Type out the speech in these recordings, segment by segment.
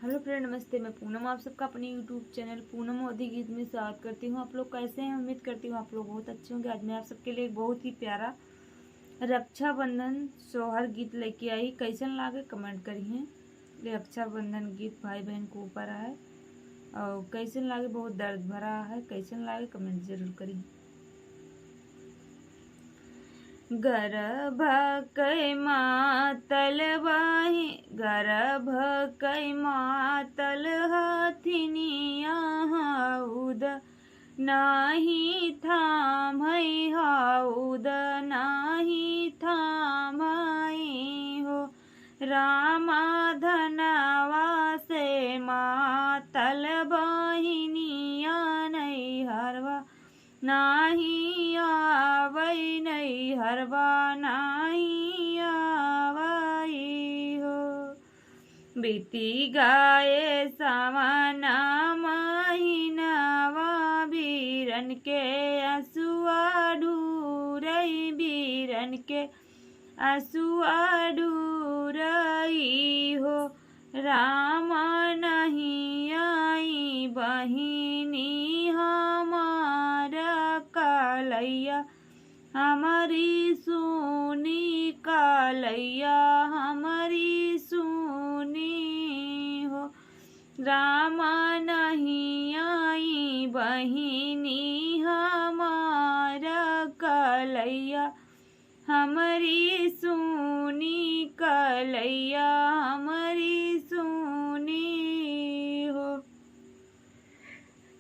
Hello friend, नमस्ते। मैं पूनम आप सबका अपने यूट्यूब चैनल पूनम मोदी गीत में स्वागत करती हूँ। आप लोग कैसे हैं? उम्मीद करती हूँ आप लोग बहुत अच्छे होंगे। आज मैं आप सबके लिए एक बहुत ही प्यारा रक्षाबंधन सोहर गीत लेके आई। कैसन लागे कमेंट करिए। रक्षाबंधन गीत भाई बहन को ऊपर है और कैसन लागे, बहुत दर्द भरा है। कैसन लागे कमेंट जरूर करिए। गर्भ कै मातल बाही, गर्भ कै मातल हथिनिया हाउद नाही थामई, हाउद नाही थामई हो। रामा धनवा से मातल बहिनिया नहीं हरवा, नाही आवै नहीं हरवा, नाही आवै हो। बीती गाए सावना महीनावा, बीरन के आंसुआ ढूरई, बीरन के आंसुआ ढूरई हो। रामा नहीं आई बहिनी हमारा कालैया, हमारी सुनी कालैया, हमारी सुनी हो। रामा नहीं आई बहिनी हमारा कालैया, हमारी सुनी कालैया, हमारी सुनी हो।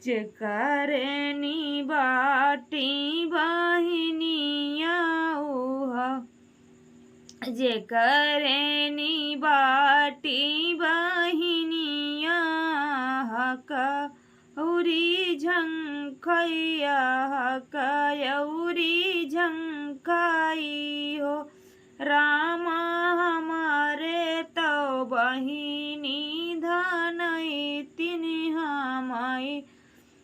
जेकरनी बाटी बहिनिया उहा, जेकरनी बाटी बहिनिया कौरी झंखैया, कौरी झंखाई हो। रामा हमारे तो बहिनी धनई तीन हमई,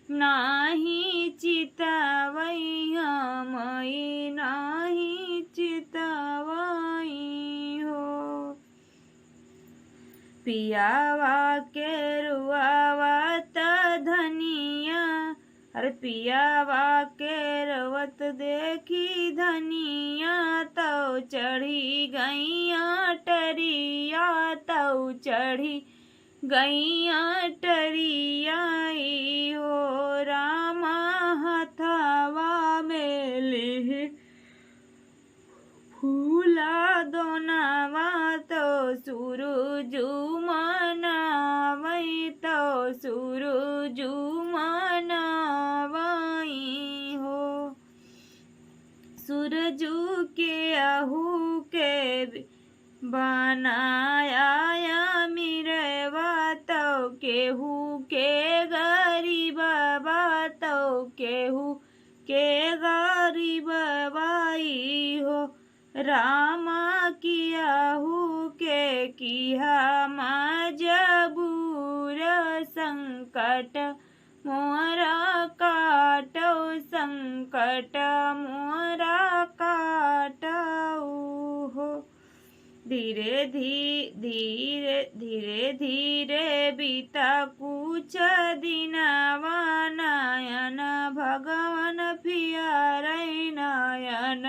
नाही चितवई हमई, नाही चितवई हो। पियावा के रुआवत धनिया, अरे पियावा के रवत देखी धनिया, तो चढ़ी गैया टरिया, तो चढ़ी गैया टरिया हो। रामा हथवा में ले फूला दोनावा, तो सूरजू मनावई, तो सूरजू मनावई हो। सूरजू के आहू के बनाया मिरवा, तो केहू के गरीब बा, तो केहू के गरीब बाई हो। रामा कियाहू के किया मजबूर, संकट मोरा काटो, संकट मोरा काटो हो। धीरे धीरे धीरे धीरे बीता कुछ दिनवा, नयन भगवान पियारई, नयन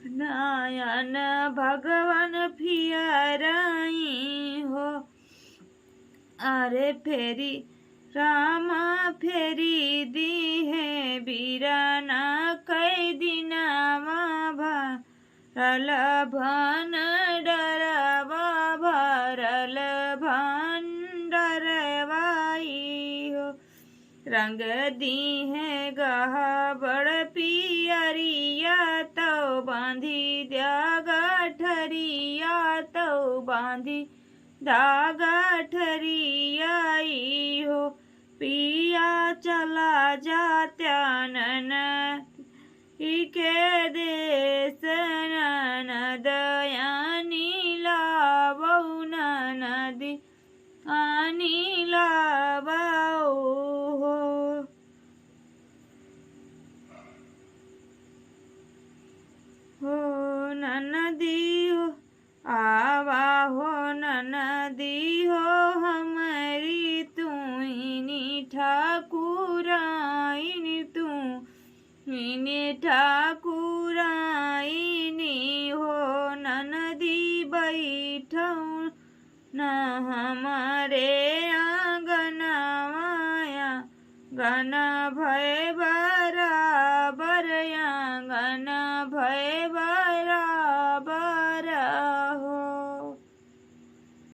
नयन भगवान पियारई हो। अरे फेरी रामा फेरी दी है बीराना, कई दिनवा भरल भन डरवा, भरल भन डरवाई हो। रंग दी है गहबड़ पियरिया, तो बांधी धागा ठरिया, तो बांधी धागा ठरियाई हो। पिया चला जात्या नन के देश, ननद यानी लावौ, ननदी आनी लावौ हो। हो ननदी आवा ननदी हो हमारी तुहिनी ठाकुराइनी तू इने ठाकुराइनी हो ननदी बैठौ न हमारे